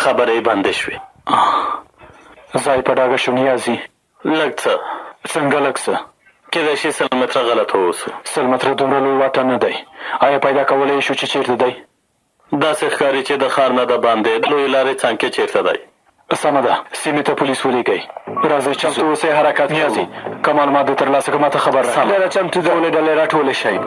خبرې بندې شوې. ځای په ډاګه شو نیازي. لږ څه. څنګه لږ څه؟ کېدای شي 100 متره غلط واوسو. 100 متره دومره لوی واټن نه دی. آیا پیدا کولی شو چې چیرته دی؟ داسې ښکاري چې د ښار نه د باندې لوی لارې څنګ کې چیرته دی. سمه ده، سیمې ته پولیس ولیږئ. راځئ چمتو اوسئ، حرکت نیازي. که معلومات د ترلاسه کړه ماته خبر راکړه. ډېره چمتو ده. ټولې ډلې راټولې شئ.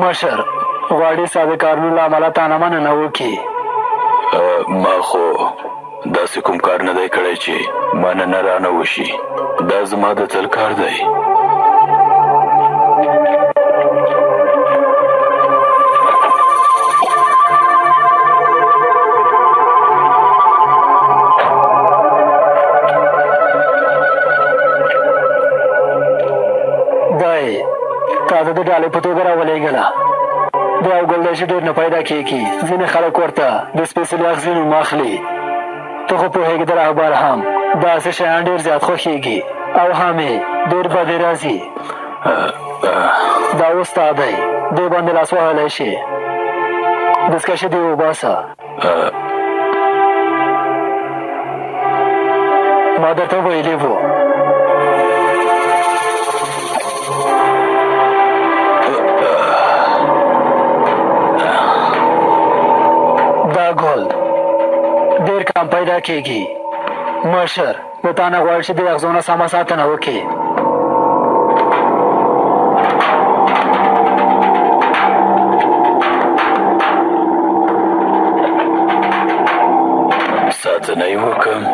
مشر غواړي ساده کارونو له امله تانه مننه وکړي. ما خو داسې کوم کار نه دی کړی چې مننه رانه وشي. دا زما د تل کار دی. تا د ډالۍ په توګه راولېږله. د یو ګل دی چې ډېر نه پیدا کېږي. ځینې خلک ورته د سپېڅلي اغزي نوم اخلي. ته خو پوهېږې د رهبر هم داسې شیان ډېر زیات خوښېږي او هم یې ډېر بدې راځي. دا اوس ستا دی، دې باندې لاس وهلی شي. دستکشې دې وباسه. ما درته ویلي وو. دا ګل ډېر کم پیدا کېږي. مشر د تا نه غواړي چې د اغزو نه سمه ساتنه وکړي. ساتنه یې وکړم.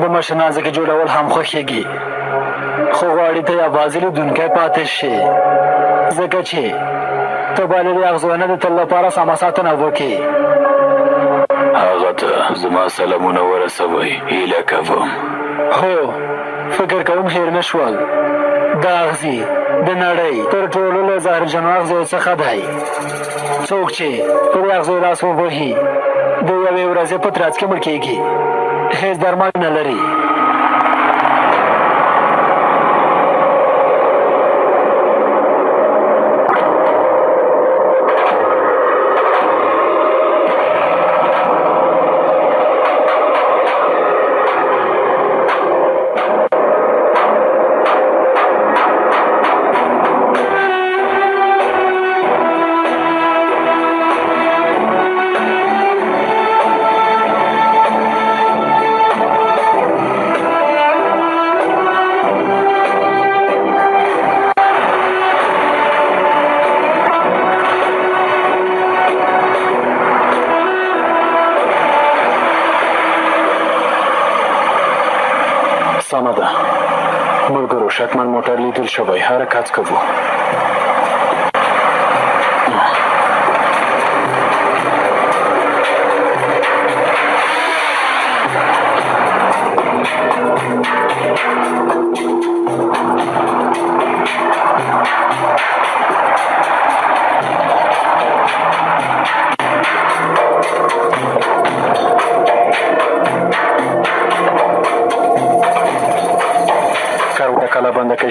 د مشر نازکې جوړول هم خوښېږي، خو غواړي ته یوازې لیدونکی پاتې شي، ځکه چې ته باید د اغزو نه د تل لپاره سمه ساتنه وکړي. هغه ته زما سلامونه ورسوئ، هیله کوم. هو، فکر کوم هېر نه شول. دا اغزي د نړۍ تر ټولو له زهرجنو اغزیو څخه دی. څوک چې په دې اغزیو لاس ووهي د یوې ورځې په ترڅ کې مړ کېږي. هېڅ درمل نه لري. سمه ده ملګرو، شکمن موټر لیدل شوی، حرکت کوو.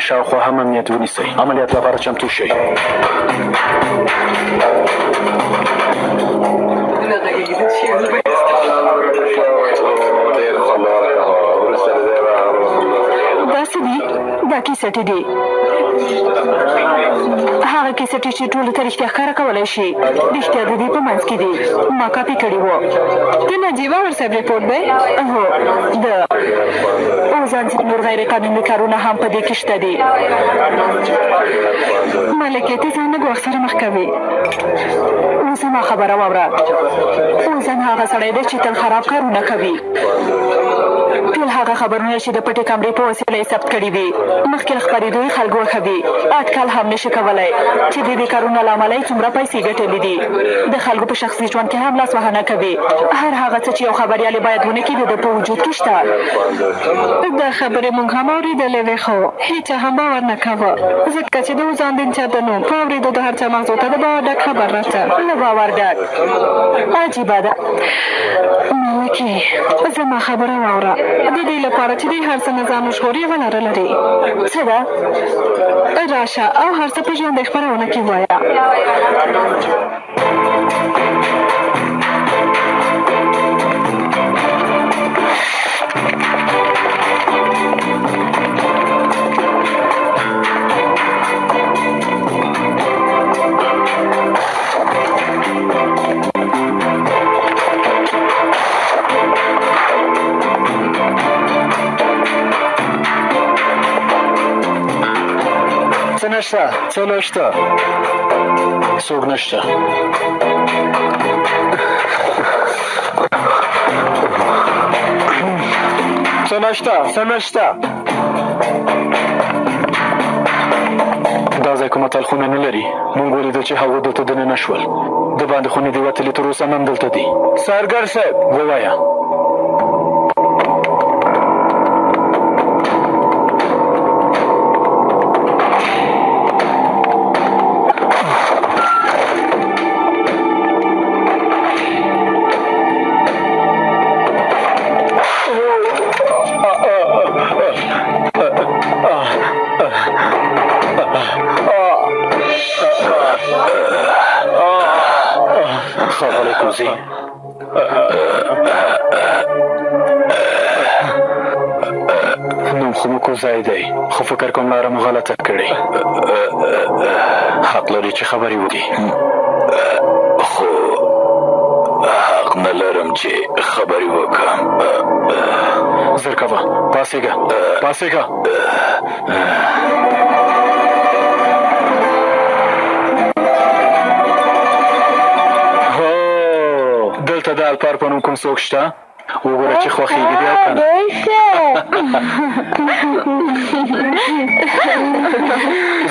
شاوخوا هم امنیت ونیسئ. عملیات لپاره چمتو شئ. داسې دي دا کیسټې دي هغه کیسټې چې ټولو ته رښتیا ښکاره کولی شي رښتیا د دې په منځ کې دي ما کاپي کړي وو د نجیب باور صاحب ریپورټ دی هو د اوزان ضد نور غیر قانوني کارونه هم په دې کې شته دي ملکې ته ځان لږ وخت سره مخ کوي اوس زما خبره واوره اوزان هغه سړی دی چې تل خراب کارونه کوي ټول هغه خبرونه چې د پټې کمرې په وسیله یې ثبت کړي دي مخکې له خپرېدو یې خلک وښوي اټکل هم نشي کولی چې د دې کارونو له امله یې څومره پیسې ګټلې دي د خلکو په شخصي ژوند کې هم لاسوهنه کوي هر هغه څه چې یو خبریال باید ونه کړي د ده په وجود کې شته دا خبرې موږ هم اورېدلې وې خو هېچا هم باور نه کوه ځکه چې د اوزان د انچار د نوم په اورېدو د هر چا مغزو ته د باور ډک خبر راته له باور ډک عجیبه ده ملکې زما خبره واوره د دې لپاره چې د هر څه نظام مشهور یوه لاره لري څه ده راشه او هر څه په ژوندۍ خپرونه کې ووایه څه نشته څه نشته څوک نشته څه نشته څه نشته دا ځای کومه تلخونه نه لري موږ ولیدل چې هغوی دلته دننه شول د باندې خونې دې وتلې تر اوسه هم دلته دي سرګر صاحب ووایه نوم خو مو کوزی دی خو فکر کوم لاره مو غلطه کړې حق لري چې خبرې وکړي خو حق نه لرم چې خبرې وکړم زر کوه پاسېږه پاسېږه دلته د الپار په نوم کوم څوک شته وګوره چې خوښېږي دې او که نه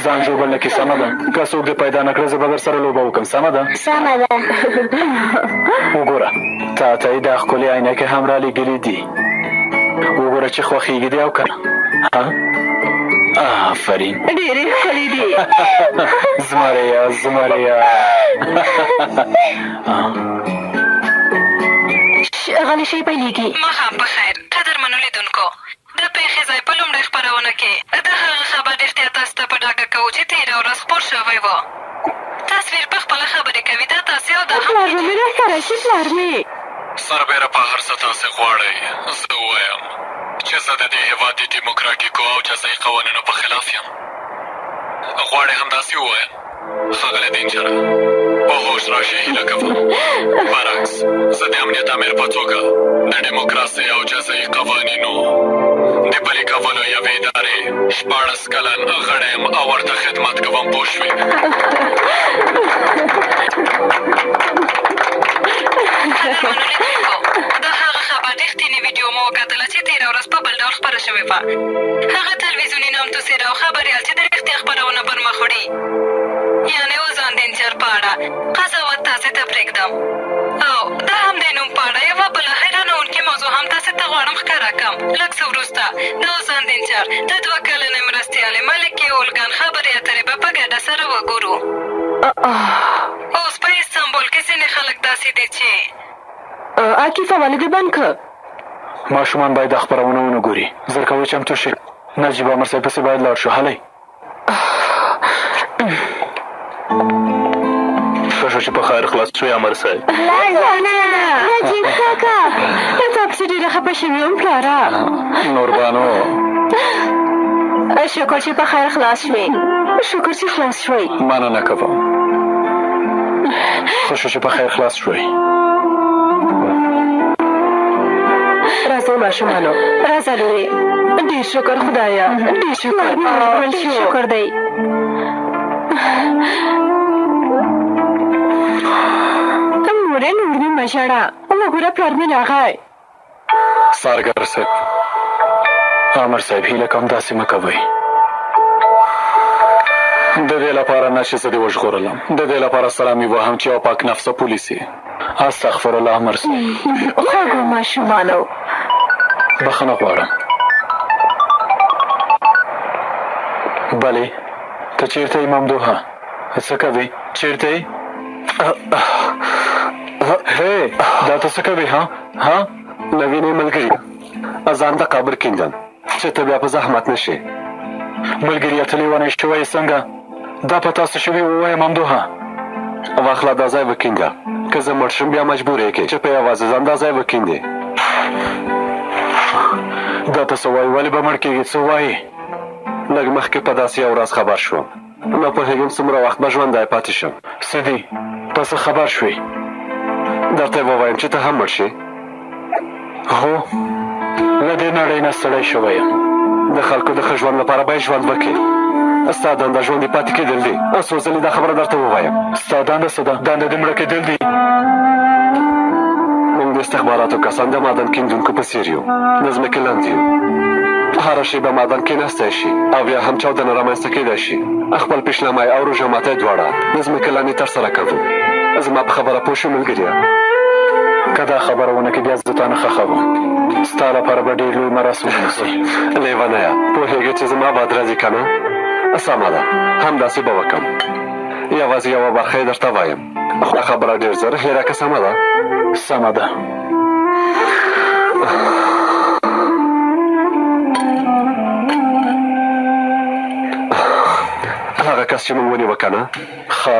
ځان ژوبل نه کې سمه ده که څوک دې پیدا نه کړه زه به در سره لوبه وکړم سمه ده سمه ده وګوره تا ته یې دا ښکلې عینکې هم رالېږلي دي وګوره چې خوښېږي دې او که نه آفرین ډېرې ښکلې دي زمریا زمریا غلی شي پیلېږي ماښام په خیر قدرمنو لیدونکو د پېښې ځای په لومړۍ خپرونه کې د هغه خبر رښتیا تاسو ته په ډاګه کوو چې تېره ورځ خپور شوی و تصویر په خپله خبرې کوي دا تاسې او دا پلار به مې راښکاره شي پلار مې سربیره په هر څه تاسې غواړئ زه ووایم چې زه د دې هېواد د ډیموکراتیکو او جزایي قوانینو په خلاف یم غواړئ همداسې ووایم ښاغلی دینچره په هوش راشي هیله کوم برعکس زه د امنیت امیر په توګه د ډیموکراسۍ او جزایي قوانینو د پلي کولو یوې ادارې 16 کلن غړی یم او ورته خدمت کوم پوه شوې د هغه خبر رښتینې ویډیو مو وکتله چې تېره ورځ په بل ډول خپره شوې وه هغه تلویزیوني نامتو څېره او خبریال چې د رښتیا خپرونه پر مخ وړي یعنې اوزان د انچار په اړه قضاوت تاسې ته پرېږدم او د همدې نوم په اړه یوه بله حیرانوونکې موضوع هم تاسې ته غواړم ښکاره کړم لږ څه وروسته د اوزان د انچار د 2 کلنې مرستیالې ملکې اولګان خبرې اترې به په ګډه سره وګورو اوس په استانبول کې ځینې خلک داسې دي چې عاکفه ولې دې بند کړه ماشومان باید دا خپرونه ونه ګوري زر کوئ چمتو شئ نجیب امر صاحب پسې باید لاړ شو. هلئ ښه شو چې په خیر خلاص شوې امر صاحب. نجیب کاکا تا پسې ډېره خفه شوې وم پلاره. نوربانو شکر چې په خیر خلاص شوې. شکر چې خلاص شوې. مننه کوم. ښه شو چې په خیر خلاص شوې. راځئ ماشومانو راځه لورې. ډېر شکر خدایه ډېر شکر. ډېر شکر دی. مورې نور مې مه ژاړه. وګوره پلار مې راغی. سارګر صاحب امر صاحب هیله کوم داسې مه کوئ. د دې لپاره نه چې زه دې وژغورلم، د دې لپاره سلام یې وهم چې یو پاک نفسه پولیس یې. استغفر الله امر صاحب. خوږو ماشومانو بخښنه غواړم. بلې ته چېرته یې ممدوحه؟ څه کوې؟ چېرته یې؟ هی دا ته څه کوې ها؟ نوینې ملګري ځان ته قبر کیندم چې ته بیا په زحمت نه شې. ملګري ته لیونی شوی څنګه؟ دا په تاسو شوي ووایه ممدوحه. واخله دا ځای وکینده، که زه مړ شم بیا مجبور یې کې چې په یوازې ځان دا ځای وکیندې. دا ته څه وایي؟ ولې به مړ کېږي؟ څه وایي؟ لږ مخکې په داسې یو ورځ خبر شوم. نه پوهېږم څومره وخت به ژوندی پاتې شم. څه دي؟ په څه خبر شوې؟ درته یې ووایم چې ته هم مړ شې. هو له دې نړۍ نه ستړی شوی یم. د خلکو د ښه ژوند لپاره باید ژوند وکړې. ستا دنده ژوندي پاتې کېدل دي. څو ځلې دا خبره درته ووایم. ستا دنده څه ده؟ دنده دې مړه کېدل دي. موږ د استخباراتو کسان د معدن کیندونکو په څېر یو. د ځمکې لاندې یو. هره شیبه معدن کېناستی شي او بیا هم چاودنه رامنځته کېدی شي. خپل پیشلمی او روژه ماتی دواړه د ځمکې لاندې ترسره کوو. زما په خبره پوه شو ملګریه؟ که دا خبره ونه کړې بیا زه تا نه ښخوم. ستا لپاره به ډېر لوی مراسم ونیسي. لیونیه پوهېږې چې زما بد راځي که نه؟ سمه ده همداسې به وکړم. یوازې یوه برخه یې درته وایم، خو خبره ډېر زر هېره که سمه ده؟ سمه ده. هغه کس چې موږ ونیوه که نه؟ ښه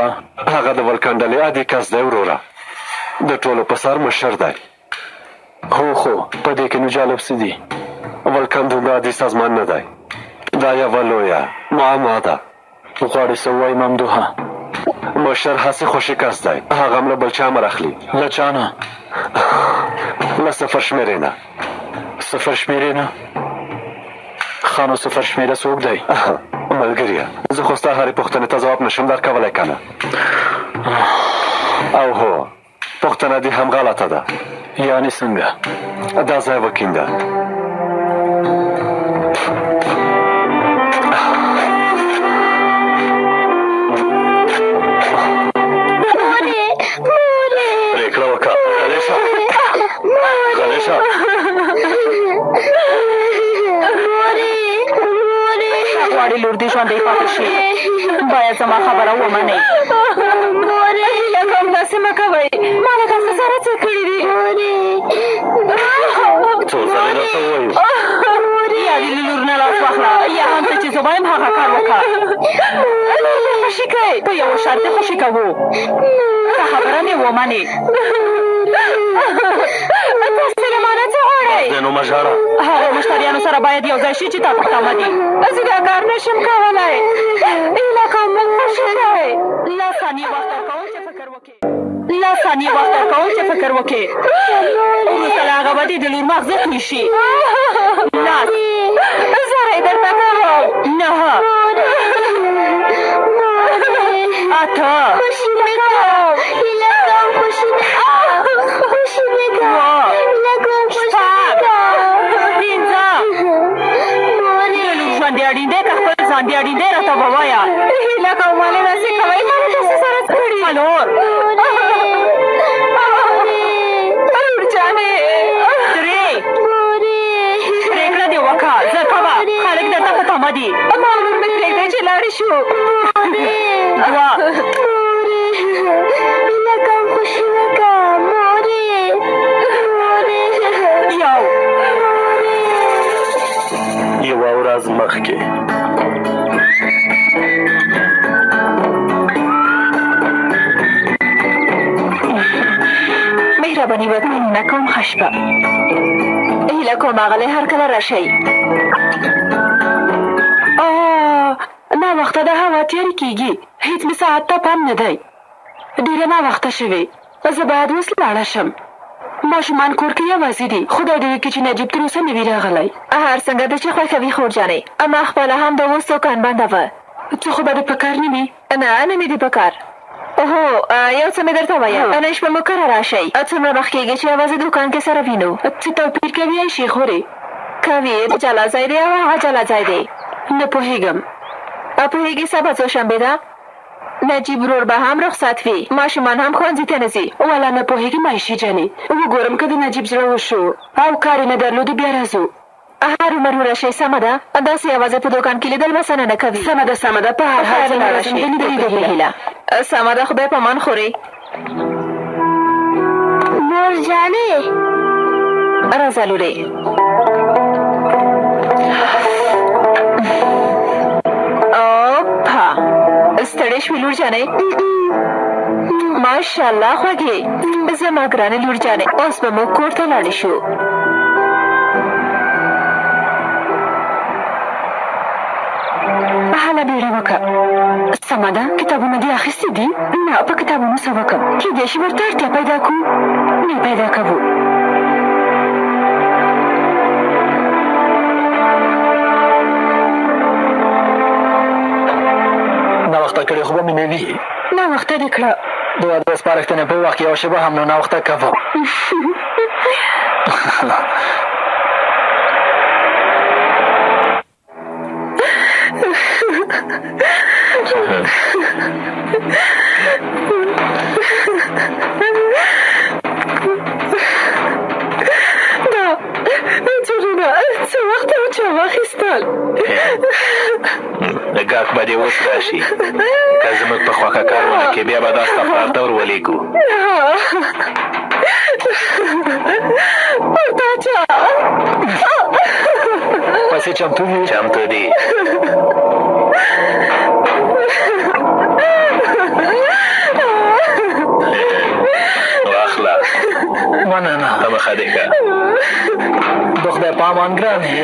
هغه د ولکان ډلې عادي کس دی وروره. د ټولو په سر مشر دی. هو خو په دې کې نو جالب څه دي؟ ولکان دومره عادي سازمان نه دی. دا یوه لویه معما ده. غواړې څه ووایي ممدوحه؟ مشر هسې خوشي کس دی. هغه هم له بل چا امر اخلي. له چا نه؟ له صفر شمېرې نه. صفر شمېرې نه؟ ښه نو صفر شمېره څوک دی؟ ملګریه زه خو ستا هرې پوښتنې ته ځواب نشم درکولی که نه؟ او هو پوښتنه دې هم غلطه ده. یعنې څنګه؟ دا ځای وکینده. پرېکړه وکړه. غلی شه غلی شه. غواړي لور دې ژوندی پاتې شي. باید زما خبره ومنئ. هیله کوم داسې مه کوئ. ما له تاسو سره څه کړي دي؟ څو ځلې راته ووایو. یا دې له لور نه لاس واخله یا هم ته چې زه وایم هغه کار وکړه. لور دې خوشي کړئ. په یوه شرط دې خوشي کوو که خبره مې ومنې. تاسې له مانه څه غواړئ؟ دې نو مه ژاړه. هغو مشتریانو سره باید یو ځای شي چې تا ته تمه دي. زه دا کار نشم کولی. هیله کوم موږ خوشي کړئ. لس ثانیې وخت درکوم چې فکر وکړې. وروسته له هغه به دې د لور مغزه توی شي. لس زره یې درته کوم. 9 8 ژوندې اړین دی که خپل ځان دې اړین دی راته ووایه. هیله کوم ولې داسې کوئ؟ ما له تاسې سره څه کړي؟ څلور لور جانې 3 پرېکړه دې وکړه. زه کوه خلک درته په تمه دي. ما لور مې پرېږدی چې لاړې شو. 2 یوه ورځ مخ بیا به نیوکه نه کوم ښه شپه هیله کوم اغلی هر کله راشئ ناوخته د هوا تیارې کېږي هېڅ مې ساعت ته پام نه دی ډېره ناوخته شوې زه باید اوس لاړه شم ماشومان کور کې یوازې دي خدای دې وکړي چې نجیب تر اوسه نه وي راغلی هر څنګه ده چې خوښوي خور جانې ما خپله هم د اوس دوکان بنده وه څه خو به دې په کار نه وي نه نه مې دې په کار هو یو څه مې درته ویل نن شپه مو کره راشئ څومره وخت کېږي چې یوازې دوکان کې سره وینو څه توپیر کوي ای شیخورې کوي جلا ځای دی او هغه جلا ځای دی نه پوهېږم پوهېږې سبا څوشنبې ده نجیب ورور به هم رخصت وي ماشومان هم ښوونځي ته نه ځي والا نه پوهېږي معیشي جانې وګورم که د نجیب زړه وشو او کار یې نه درلودو بیا راځو هرومرو راشئ سمه ده داسې یوازې په دوکان کې لیدل مسنه نه کوي سمه ده په هر حال څه لاړه شئ د لیدلو هیله سمه ده خدای په امان خورې مور جانې راځه لورې اوپا ستړې شوې لور جانې ماشاءالله خوږې زما ګرانې لور جانې اوس به موږ کور ته لاړې شو هله بیړه وکړه سمه ده کتابونه دې اخیستي دي نه په کتابونو څه وکړم کېدای شي ورته اړتیا پیدا کړو نه پیدا کوو ناوخته کړې خو به مې نه وي ناوخته دې کړه د واده سپارښتنې په وخت کې یوه شېبه هم نه ناوخته کوم جوړونه څه وخت او چا واخیستل ګاک به دې اوس راشي که زموږ په خوښه کارونه کې بیا به دا ستا پلار ته ور ولېږو پسې چمتو وي چمتو دي واخله مننه ته مخه دې ښه د خدای په امان ګرانې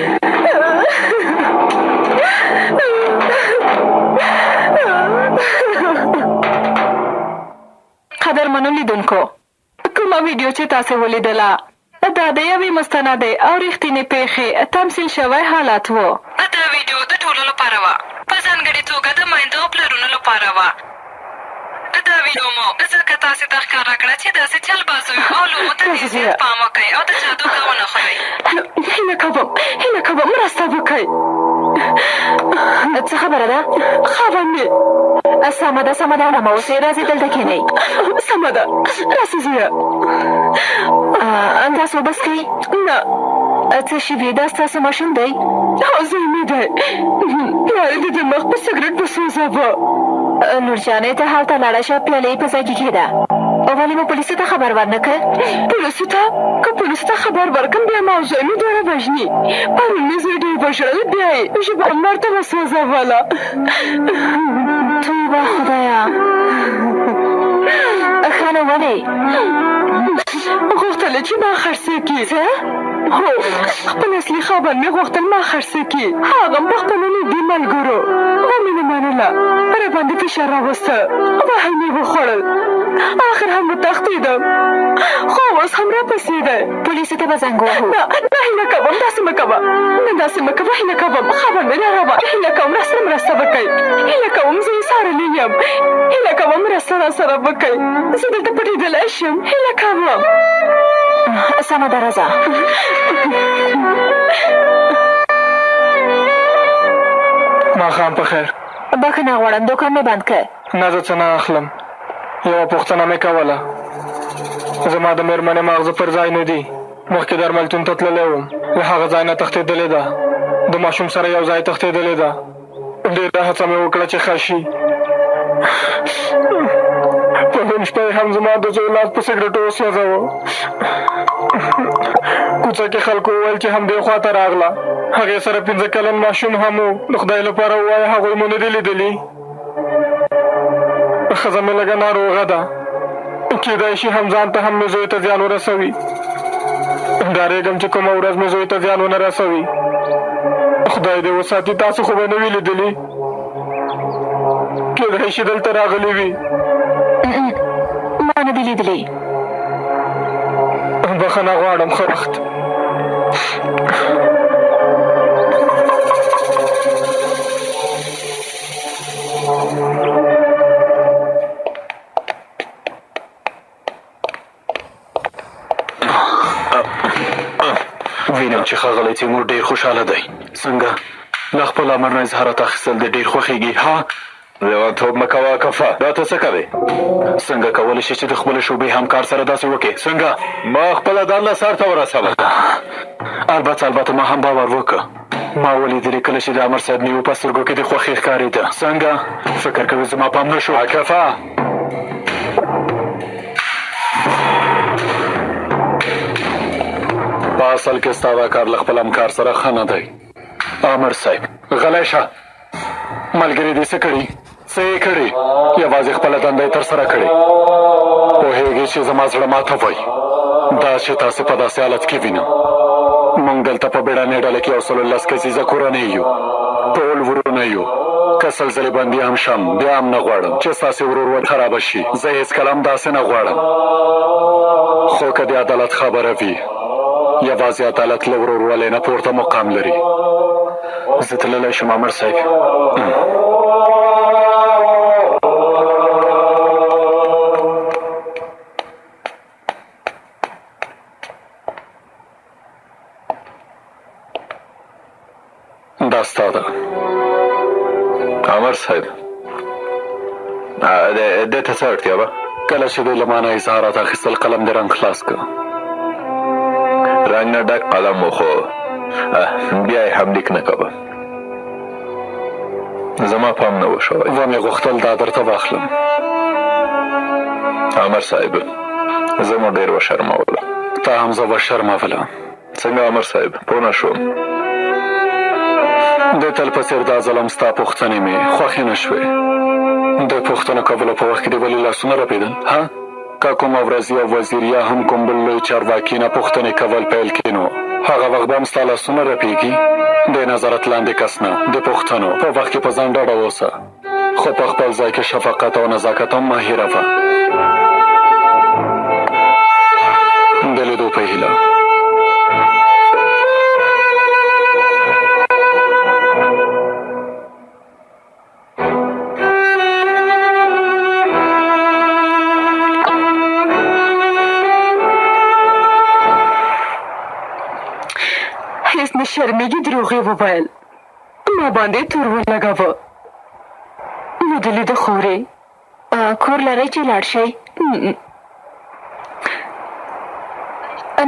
قدرمنو لیدونکو کومه ویډیو چې تاسې ولیدله دا د یوې مستندې او رښتینې پیښې تمثیل شوی حالت و دا ویډیو د ټولو لپاره وه په ځانګړې توګه د میندو او پلرونو لپاره وه دا ویډیو مو ځکه تاسې ته ښکاره کړه چې داسې چلبازیو او لوبو ته ډېر زیات پام وکئ او د جادو کار ونه خورئ هیله کوم مرسته وکئ څه خبره ده خبر مې سمه ده آرامه اوسئ راځئ دلته کښېنئ سمه ده راسه زویه تاسو بس کوئ نه څه شوي دا ستاسو ماشوم دی زوی مې دی پلار یې د مخ په سګرټ وسوځاوه لور جانې ته هلته لاړه شه پیالې په ځای کې کښېږده ولې مو پولیسو ته خبر ورنه کړ پولیسو ته که پولیسو ته خبر ورکړم بیا ما او زوی مې دواړه وژني پرون مې زوی ډېر وژړل بیا یې ژبه لمر ته وسوځوله توبه خدایه ښه نو ولې غوښتله چې ما خرڅه کړي څه هو خپل اصلي خبر مې غوښتل ما خرڅه کړي هغه هم په خپلو نږدې ملګرو ومې نه منله راباندې فشار راوسته وهل مې وخوړل آخر هم وتښتېدم خو اوس هم راپسې دی پولیسو ته به زنګ وهو نه هیله کوم داسې مه کوه هیله کوم خبر مې راروه هیله کوم راسره مرسته وکئ هیله کوم زه یې څارلی یم هیله کوم مرسته راسره وکئ زه دلته پټېدلی شم هیله کوم سمه ده راځه ماښام په خیر بخښنه غواړم دوکان مې بند کړ نه زه څه نه اخلم یوه پوښتنه مې کوله زما د مېرمنې ماغزه پر ځای نه دي مخکې درملتون ته تللی وم له هغه ځای نه تښتېدلې ده د ماشوم سره یو ځای تښتېدلې ده ډېره هڅه مې وکړه چې ښه شي پرون شپه یې هم زما د زوی لاس په سګرټو وسوځوه کوڅه کې خلکو وویل چې همدې خوا ته راغله هغې سره 5 کلن ماشوم هم و د خدای لپاره ووایه هغوی مو نه دي لیدلي ښځه مې لږه ناروغه ده کېدای شي همځان ته هم مې زوی ته زیان ورسوي. ډارېږم چې کومه ورځ مې زوی ته زیان ونه رسوي. خدای دې وساتي، تاسو خو به نه وي لیدلي. کېدای شي دلته راغلي وي. ما نه دي لیدلي. بخښنه غواړم. ښه وخت. وینم چې ښاغلی تیمور ډېر خوشحاله دی. څنګه له خپل امر نه اظهارات اخیستل د ډېر خوښېږي؟ ها، لیونتوب مه کوه کفه. دا ته څه کوې؟ څنګه کولی شي چې د خپلې شعبې همکار سره داسې وکړې؟ څنګه؟ ما خپله دنده سر ته ورسوه. البته ما هم باور وکړه. ما ولیدلې کله چې د امر صاحب نیو په سترګو کې د خوښۍ ښکارېده. څنګه فکر کوې زما پام نه شو؟ کفه، په اصل کې ستا دا کار له خپل همکار سره ښه نه دی. امر صاحب غلی شه. ملګري دې څه کړي؟ څه یې کړي؟ یوازې خپله دنده یې ترسره کړې. پوهېږې چې زما زړه ماته وایي دا چې تاسې په داسې حالت کې وینم. موږ دلته په بیړنۍ ډله کې 110 کسیزه کورنۍ یو. ټول ورونه یو. که سلسلې بندي هم شم بیا هم نه غواړم چې ستاسې ورورول خرابه شي. زه هېڅکله هم داسې نه غواړم. خو که د عدالت خبره وي، یوازې عدالت له ورورولۍ نه پورته مقام لري. زه تللی شم امر صاحب. دا ستا ده. امر صاحب، دې ته څه اړتیا وه؟ کله چې دوی له ما نه اظهارات اخیستل، قلم دې رنګ خلاص کړه. رنګ نه ډک قلم و، خو بیا یې هم لیک نه کوه. زما پام نه و شوی. ومې غوښتل دا درته واخلم. امر صاحب، زه مو ډېر وشرمولم. تا هم زه وشرمولم. څنګه امر صاحب؟ پوه نه شوم. د تل په څېر دا ځلم ستا پوښتنې مې خوښې نه شوې. د پوښتنو کولو په وخت کې دې ولې لاسونه رپېدل؟ ها، که کومه ورځ یو وزیر یا هم کوم بل لوی چارواکي نه پوښتنې کول پیل کړي، نو هغه وخت به هم ستا لاسونه رپېږي. د نظارت لاندې کس نه د پوښتنو په وخت کې په ځان ډډه اوسه، خو په خپل ځای کې شفقت او نزاکت هم مه هېروه. د لیدو په هیله. هیڅ نه شرمېږي، دروغ یې وویل. ما باندې تور ولګاوه. نو د لیده خورې کور لرئ چې لاړ شئ؟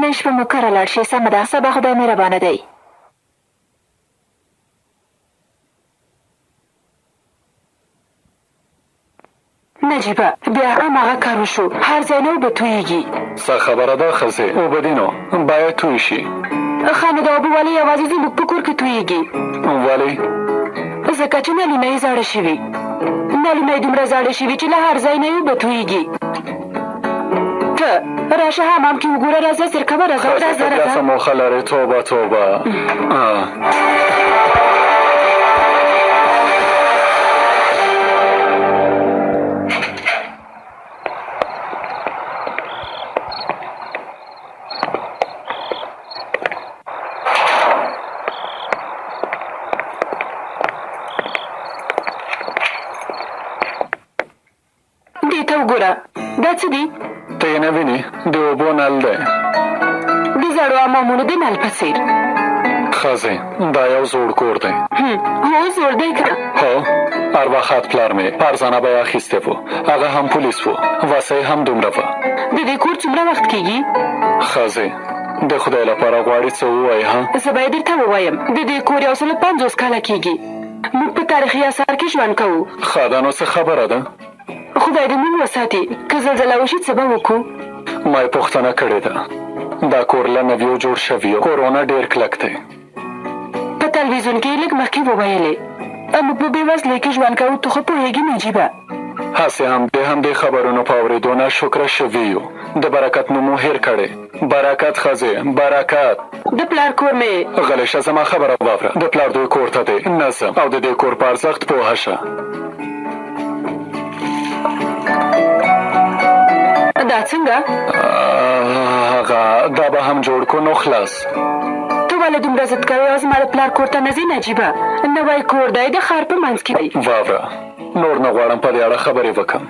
نن شپه مو کره لاړ شئ. سمه ده، سبا خدای مهربانه دی. نجیبه، بیا هم هغه کار وشو. هر ځای نه اوبه تویېږي. څه خبره ده ښځې؟ اوبه دي نو باید توی شي. ښه نو د اوبه ولې یوازې زموږ په کور کې تویېږي؟ ولې؟ ځکه چې نلونه یې زاړه شوي. نلونه یې دومره زاړه شوي چې له هر ځای نه یې اوبه تویېږي. ته راشه حمام کې وګوره. راځه زر کوه. راځه راځه بیا څه موخه لرې؟ توبه توبه. دې ته وګوره. دا څه دي؟ ته یې نه وینې؟ د اوبو نل دی. د زړو امامونو د نل په څېر. ښځې، دا یو زوړ کور دی. هو زوړ دی که؟ هو، ارواښاد پلار مې په ارزانه بیه اخیستی و. هغه هم پولیس و. وسه یې هم دومره وه. د دې کور څومره وخت کېږي؟ ښځې، د خدای لپاره غواړې څه ووایې؟ ها، زه باید درته ووایم د دې کور 150 کاله کېږي. موږ په تاریخي اثار کې ژوند کوو. ښه ده، نو څه خبره ده؟ خدای دې موږ وساتي. که زلزله وشي څه به وکړو؟ ما یې پوښتنه کړې ده. دا کور له نویو جوړ شوي. کورونه ډېر کلک دی. په تلویزیون کې یې لږ مخکې وویلې موږ په بېوزلۍ کې ژوند کوو. ته خو پوهېږې نجیبه. هسې هم د همدې خبرونو په اورېدو نه شکره شوي یو. د برکت نوم مو هېر کړی. برکت ښځې، برکت. د پلار کور مې غلی شه، زما خبره واوره. د پلار دوی کور ته دی نظم او د دې کور په ارزښت پوهه شه. دا څنګه؟ هغه دا به هم جوړ کو نو خلاص. ته ولې دومره ضد کوې او زما د پلار کور ته نه ځې نجیبه؟ نوی کور دی د ښار په منځ کې دی. واوره، نور نه غواړم په دې اړه خبرې وکړم.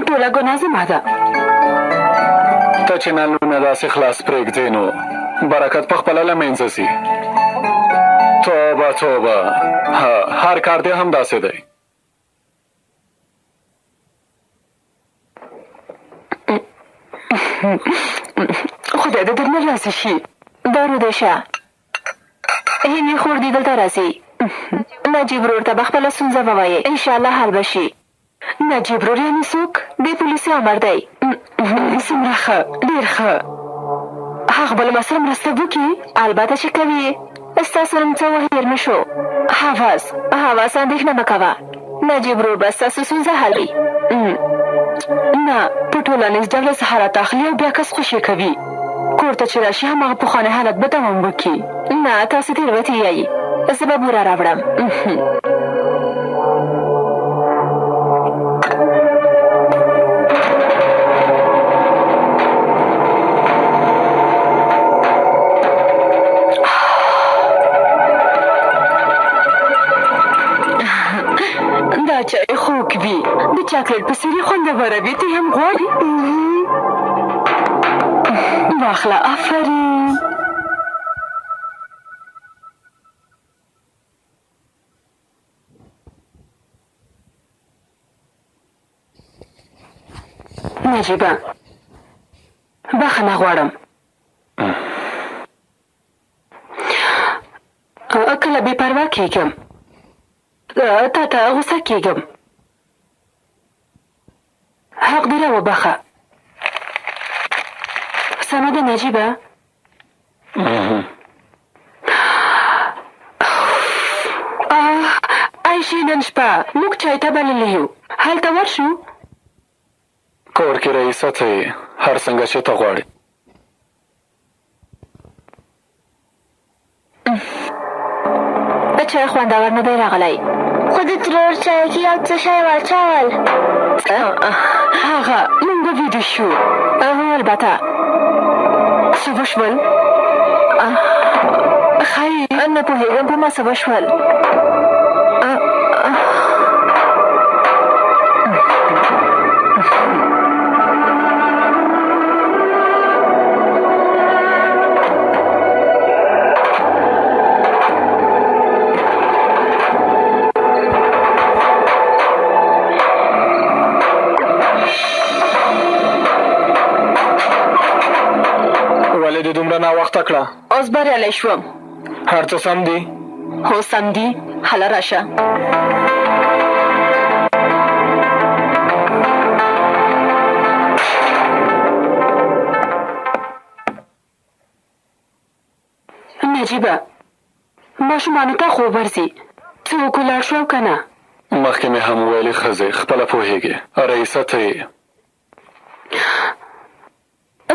ټوله ګناه زما ده. ته چې نلونه داسې خلاص پرېږدې نو برکت په خپله له منځه ځي. توبه توبه، هر کار دې هم داسې دی. خدای دې درنه راضي شي. دارو دی شه. هینې خور دې دلته راځي. نجیب ورور ته به خپله ستونزه ووایې، انشاءالله حل به شي. نجیب ورور یعنې څوک؟ د پولیسو امر دی. څومره ښه، ډېر ښه. هغه به له ما سره مرسته وکړي؟ البته چې کوي. ستاسو نوم څه وهیر نه شو؟ حواس اندېښنه مه کوه. نجیب ورور به ستاسو ستونزه حل وي. نه، په ټولنیز ډول سهارت اخلي او بیا کس خوشي کوي. کور ته چې راشي هماغه پخوانی حالت به دوام وکړي. نه، تاسو تېروتې یایي. زه به بوره راوړم. دا چای خوږ وي، د چاکلیټ په څېر یې خوندوره وي. ته هم غواړې؟ واخله. آفرین. نجیبه، بخښنه غواړم. کله بې پروا کېږم، تا ته غوسه کېږم. حق دې راوبخه. سمه ده نجیبه؟ عایشې، نن شپه موږ چای ته بللی یو. هلته ورشو؟ کور کې رئیسه ته یې، هر څنګه چې ته غواړې. چای خوندور نه دی راغلی. خو د ترور چای کې یو څه شی واچول. هغه موږ به ویده شو. البته. څه وشول؟ ښایي نه پوهېږم په ما څه وشول. ولې دې دومره ناوخته کړه؟ اوس بریالی شوم. هر څه سم دي؟ هو سم دي. هله راشه. نجیبه، ماشومانو ته خوب ورځي. څوک ولاړ شو او که نه؟ مخکې مې هم ویلې ښځې خپله پوهېږې. رئیسه ته یې.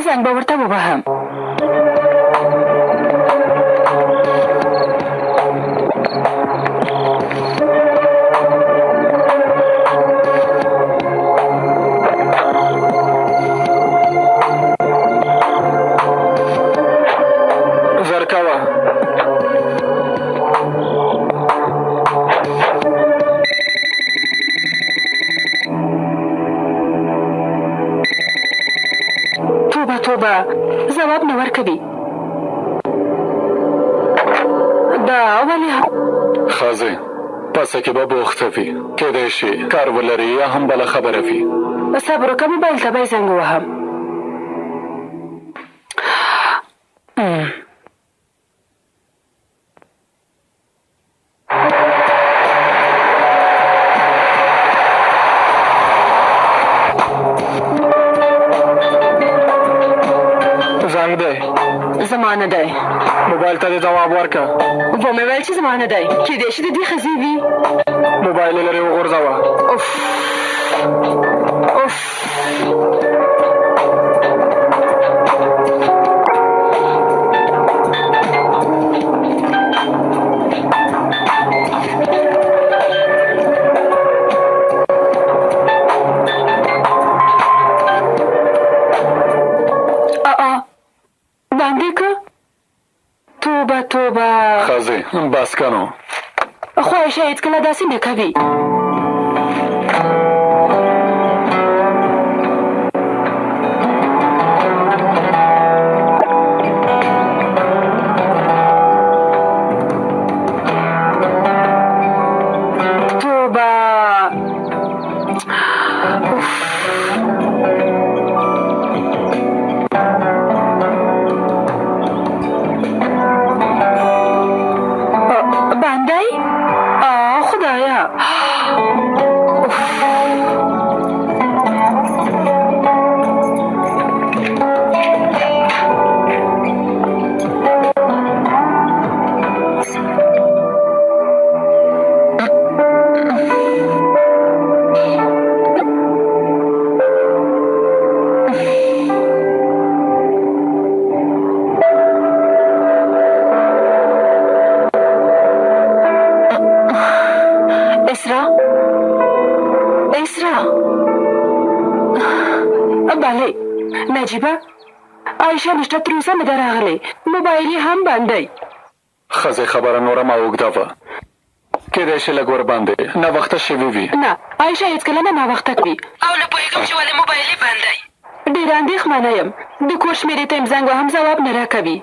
زنګ به ورته ووهم. زر کوه. توبه، ځواب نه ورکوي. دا ولې؟ ښځې پسه کې به بوخته وي، کیدای شي کار ولري یا هم بله خبره وي. صبر وکړه، موبایل ته به یې زنګ ووهم. زنګ دی. زما نه دی. موبایل ته دې ځواب ورکړه. ومې ویل چې زما نه دی. کیدای شي د دې ښځې وي. موبایل یې لرې وغورځوه. ښځې بس که نو. خو عایشه هېڅکله داسې نه کوي. نجیبه عایشه نشته تر اوسه نه ده راغلی. موبایل یې هم بند دی. ښځې خبره نوره ما اوږده وه. کېدای شي لږ ورباندې ناوخته شوي وي. نه عایشه هېڅکله نه ناوخته کوي. او نه پوهېږم چې ولې موبایل یې بند دی. ډېره اندېښمنه یم. د کور شمېرې ته یم زنګ وهم ځواب نه راکوي.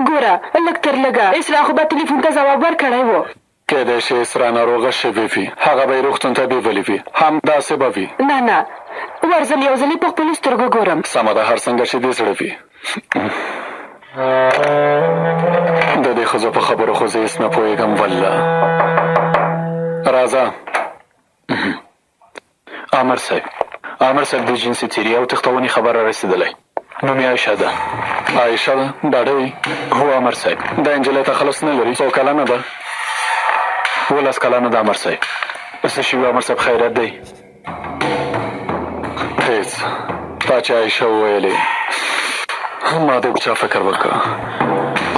ګوره لږ تر لږه اسرا خو به تلیفون ته ځواب ورکړی و. کېدای شي اسرا ناروغه شوې وي. هغه به یې روغتون ته بیولې وي. همداسې به وي. نه ورځم یو ځلې په خپلو سترګو ګورم. سمه ده هر څنګه چې دې زړه وي. د دې ښځو په خبرو خو زه هېڅ نه پوهېږم والله. راځه امر صاحب د جنسي تېري او تښتونې خبر را رسېدلی. نوم یې عایشه ده. عایشه ده ډاډه هو امر صاحب. دا نجلۍ تخلص نه لري. څو کلنه ده؟ 12 کلنه ده امر صاحب. څه شوي امر صاحب خیرات دی؟ هېڅ. تا چې عایشه وویلې ما د چا فکر وکړه.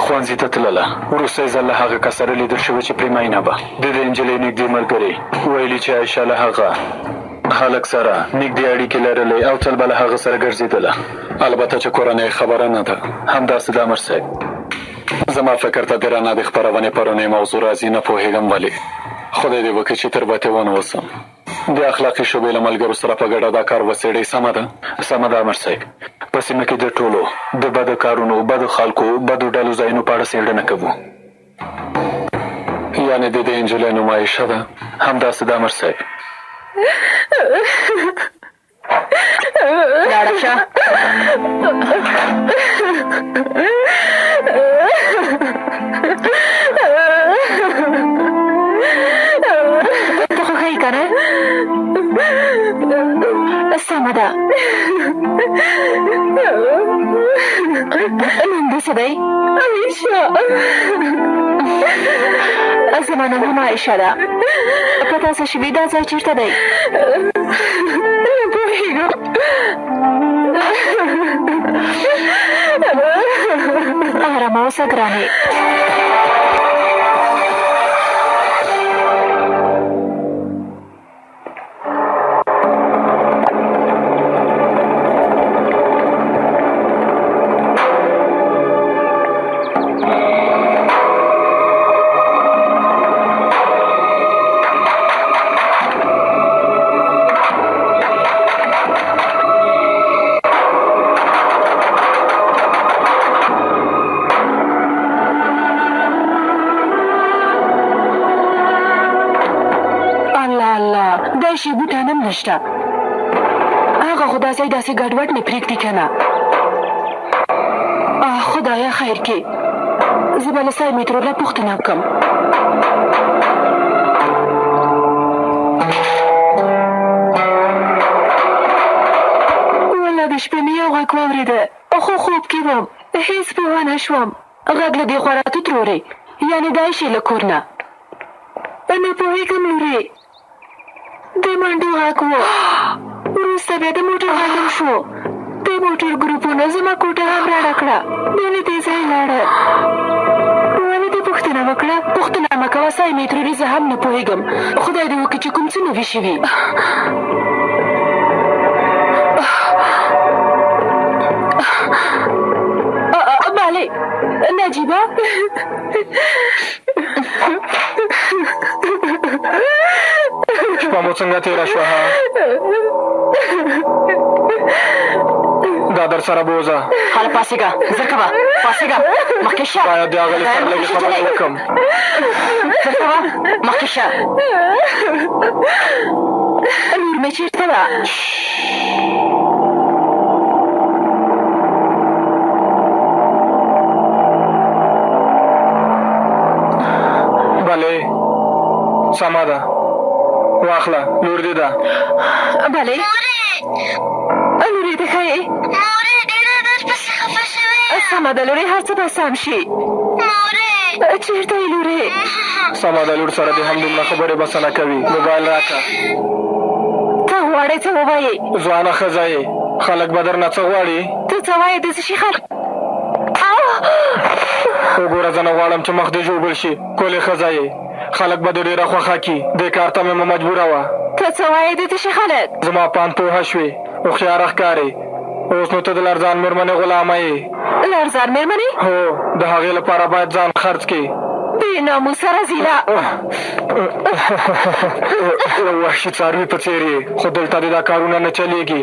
ښوونځي ته تلله. وروستی ځل له هغه کس سره لیدل شوی چې پرې مینه به. د دې نجلۍ نږدې ملګري ویلي چې عایشه له هغه هلک سره نږدې اړیکې لرلې او تل به له هغه سره ګرځېدله. البته چې کورنۍ خبره نه ده. همداسې ده امر صاحب. زما فکر ته د رڼا د خپرونې پرونۍ موضوع راځي. نه پوهېږم ولې. خدای دې وکړي چې تر بتې ونه وسم. د اخلاقي شعبې له ملګرو سره په ګډه دا کار وڅېړئ. سمه ده؟ سمه ده امر صاحب. په سیمه کې د ټولو د بدو کارونو، بدو خلکو، بدو ډلو ځایونو په اړه څېړنه کوو. یعنې د دې نجلۍ نوم عایشه ده؟ همداسې ده امر صاحب. لاړه شه. ته خوښوې که نه؟ سمه ده. نوم دې څه دی؟ عایشه. زما نوم هم عایشه ده. په تاسو شوي دا ځای چېرته دی؟ نه پوهېږم. ارامه اوسه ګرانې. شي بوټان هم نشته. هغه خو دا ځای داسې ګډوډ نه پرېږدي که نه. خدایه خیر کې. زه به له صاحب میترو نه پوښتنه وکړم. والله د شپې مې یو غږ واورېده خو خوب کې وم. هېڅ پوه نه شوم. غږ له دې خوا راتو ترورې. یعنې دا یې شي له کور نه. نه پوهېږم لورې. د منډو غږ و. وروسته بیا د موټر غږ شو. د موټر ګروپونو زما کوټه هم رڼه کړه. بیا له دې ځای لاړه. ولې دې پوښتنه وکړه؟ پوښتنه مه کوه، سایمټري زه هم نه پوهېږم. خدای دې وکړي چې کوم څه نوي شوي. بله نجیبه. شپه مو څنګه تېره شوه؟ دا در سره بوځه. هله پاسېږه، زر کوه، پاسېږه، مخکې شه. باید د هغه سره لږې خبرې وکړم. زر کوه، مخکې شه. لور مې چېرته ده؟ بله سمه ده، واخله، لور دې ده. بله لورې ته ښایې؟ مورې ډېره درپسې خفه شوې. سمه ده لورې، هر څه به سم شي. مورې چېرته یې لورې؟ سمه ده، لور سره دې هم دومره خبرې بسه نه کوي. موبایل راکړه. ته غواړې څه ووایې؟ ځوانه ښځه یې، خلک به درنه څه غواړي؟ ته څه وایې؟ د څه شي خلک؟ وګوره زه نه غواړم چې مخ دې ژوبل شي. ښکلې ښځه یې، خلک به دې ډېره خوښه کي. دې کار ته مې مجبوره وه. ته څه وایې؟ د څه شي خلک؟ زما پان پوهه شوې، هوښیاره ښکارې. اوس نو ته د لرزان مېرمنې غلامه یې. لرزان مېرمنې؟ هو، د هغې لپاره باید ځان خرڅ کړي. بې ناموسه رزیله. وحشي څاروي په څېر یې، خو دلته دې دا کارونه نه چلېږي.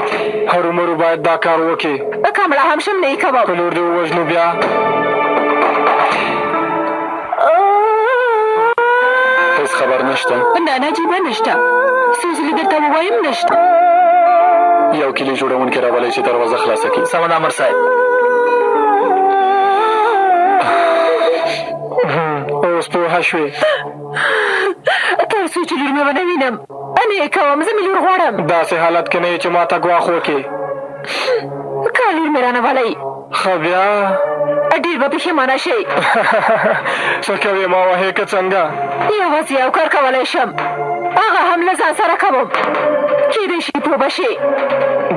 هرومرو باید دا کار وکړي. کمړه هم شم نه یې کوم. که لور دې ووژنو بیا؟ هېڅ خبر نشته؟ نه نجیبه نشته. څه زه درته ووایم نشته. یو کلي جوړونکی راولئ چې دروازه خلاصه کړي. سمه ده امر صاحب. اوس پوهه شوې؟ تر څو چې لور مې ونه وینم نه یې کوم. زه مې لور غواړم. داسې حالت کې نه یې چې ما ته ګواښ وکړې. که لور مې رانه ولئ ښه بیا ډېر به پښېمانه شئ. څه کوې؟ ما وهې که څنګه؟ یوازې یو کار کولی شم، هغه هم له ځان سره کوم. کېدای شي پوه به شې.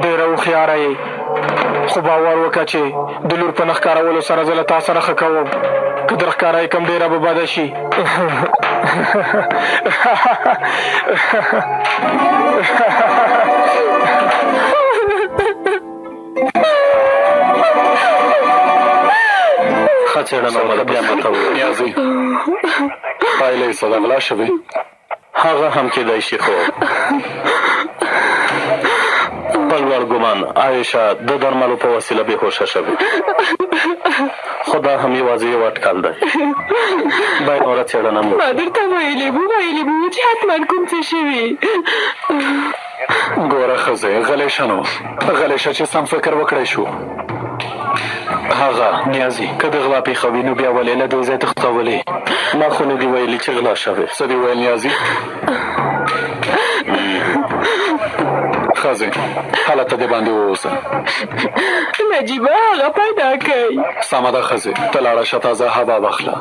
ډېره هوښیاره یې، خو باور وکړه چې د لور په نه ښکارولو سره زه له تا سره ښه کوم. که در ښکاره یې کم ډېره به بده شي. ښه څېړنه وکړه، بیا ماته ووایه. نیازي پایله یې څه ده؟ غلا شوې؟ هغه هم کېدای شي، خو په لوړ ګمان عایشه د درملو په وسیله بېهوشه شوې. خو دا هم یوازې یو اټکل دی. باید نوره څېړنه مو ما درته ویلې وو چې حتما کوم څه شوي. ګوره ښځې، غلی شه نو، غلی شه چې سم فکر وکړی شو. هغه نیازي که د غلا پېښه وي نو بیا ولې له دې ځای تښتولې؟ ما خو نه دي ویلي چې غلا شوې. څه دې ویل نیازي؟ ښځې هلته دې باندې واوسه. نجیبه هغه پیدا کوي. سمه ده ښځې، ته لاړه شه، تازه هوا واخله.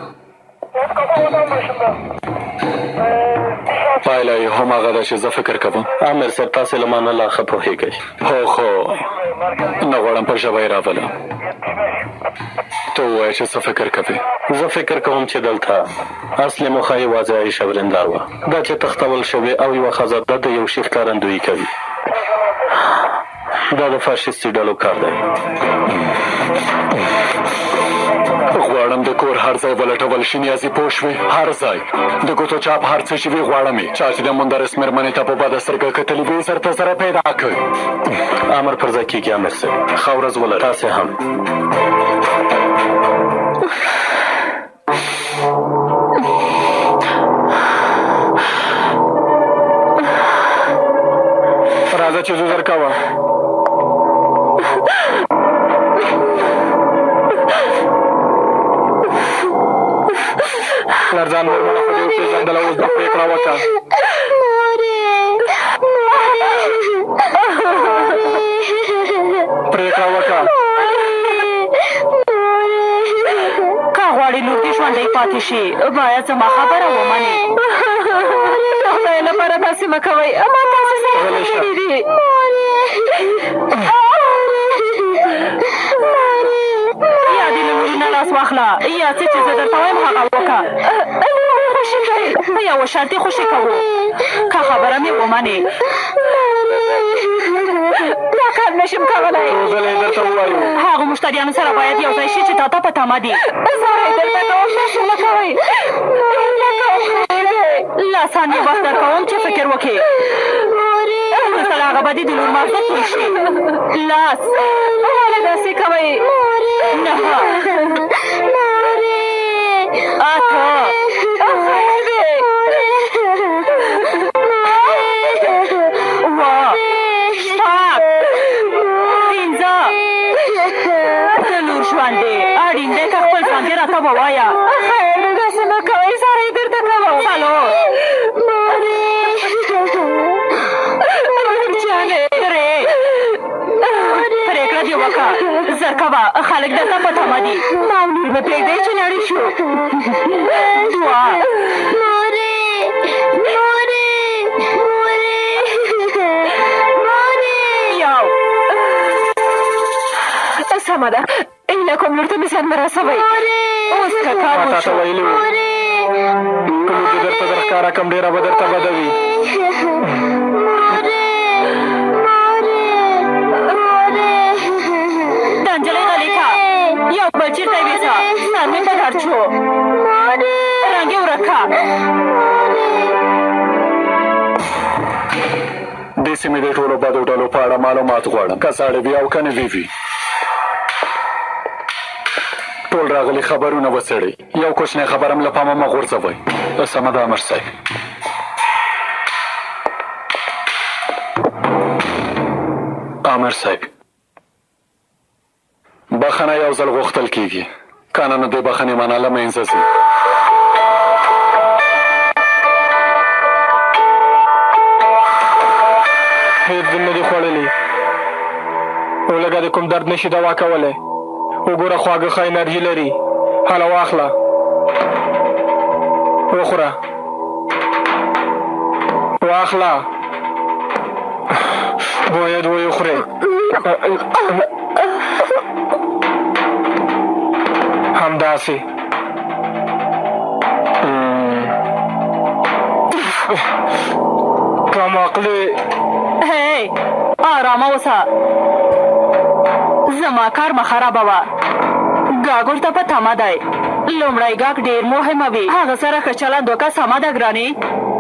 پایله یې هماغه ده چې زه فکر کوم. امیر صاحب تاسې له ما نه لا ښه پوهېږئ. هو خو نه غواړم په ژبه یې راولم. ته ووایه چې څه فکر کوې؟ زه فکر کوم چې دلته اصلي موخه یوازې عایشه ورندار وه. دا چې تښتول شوې او یوه ښځه ده د یو شي ښکارندویي کوي. دا د فاشیستي ډلو کار دی. غواړم د کور هر ځای ولټول شي نیازي، پوه شوې؟ هر ځای د ګوتو چاپ هر څه چې وي غواړم یې. چا چې د مندرس مېرمنې ته په بده سترګه کتلي وي زر ته زره پیدا کړ. امر پر ځای کېږي امیر صاحب. ښه ورځ ولرئ. تاسې هم. راځه چې زو زر کوه. لرزان مېرمنه خو دې وپېژندله، اوس به پرېکړه وکړه. پرېکړه وکړه. که غواړې لور دې ژوندی پاتې شي باید زما خبره ومنې. د خدای لپاره داسې مه کوئ، ما تاسې غلی شه. یا دې له لوري نه لاس واخله یا څه چې زه درته وایم هغه وکړه خوشي کوي په یوه شرطې خوشي کوو که خبره مې ومنې دا کار نشم کولی غلی درته ووایو هغو مشتریانو سره باید یو ځای شي چې تا ته په تمه دي زه درته کوم نه کوئ لس ثانیې وخت در کوم چې فکر وکړې وروسته له هغه به دې د لور ماغزه توی شي لس ولې داسې کوئ نهه اته اوه شپږ پنځه د لور ژوند دی اړین دی که خپل ژوند یې راته ووایه خیر نو داسې مه کوئ ساره یې درته کوم څلور جانې درې پرېکړه دې وکړه زر کوه خلک درته په تمه دي ما او لور مې پرېږدئ چې لړې شو دوه یو سمه ده هیله کوم لور ته مې زیان مه رسوئ اوس که کار ما تاته ویلي وو که لور دې درته در ښکاره کړم ډېره به درته بده وي د نجلۍ غلې که یو بل چېرته یې ویسه سر مې په درد شو رنګ یې ورک که دې سیمې د ټولو بدو ډلو په اړه معلومات غواړم که ساړه وي او که نوي وي ټول راغلي خبرونه وڅېړئ یو کوچنی خبر هم له پامه مه غورځوئ سمه ده امر صاحب امر صاحب بخښنه یو ځل غوښتل کېږي که نه نو د بخښنې معنا له منځه ځي هېڅ دې نه دي خوړلي او لږه د کوم درد نشي دوا کولی وګوره خواږه ښه انرژي لري هله واخله وخوره واخله باید ویې خورې همداسې کم عقلې هی آرامه اوسه زما کار مه خرابوه ګاګور ته په تمه دی لومړی ګاګ ډېر مهمه وي هغه سره ښه چلند وکړه سمه ده ګرانې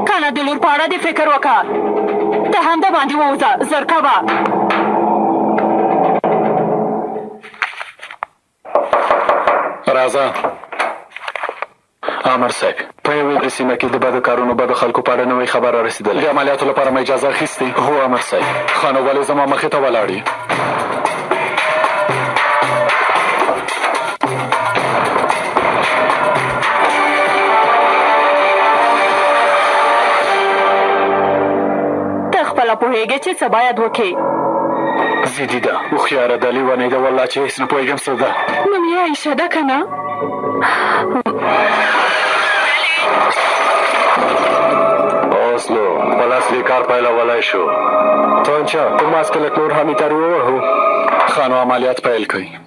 که نه د لور په اړه دې فکر وکړه ته هم د باندې ووځه زر کوه راځه امر صاحب په یوې سیمه کې د بدو کارونو بدو خلکو په اړه نوې خبره رسېدلې د عملیاتو لپاره مې اجازه اخیستې هو امر صاحب ښه نو ولې زما مخې ته ولاړ یې ته خپله پوهېږې چې څه باید وکړې زیدي ده هوښیاره ده لیونۍ ده والله چې هېڅ نه پوهېږم څه ده نوم یې عایشه ده که نه اوس نو خپل اصلي کار پیلولی شو تونچه په ماسک لږ نور هم یې تر ووهو ښه نو عملیات پیل کوي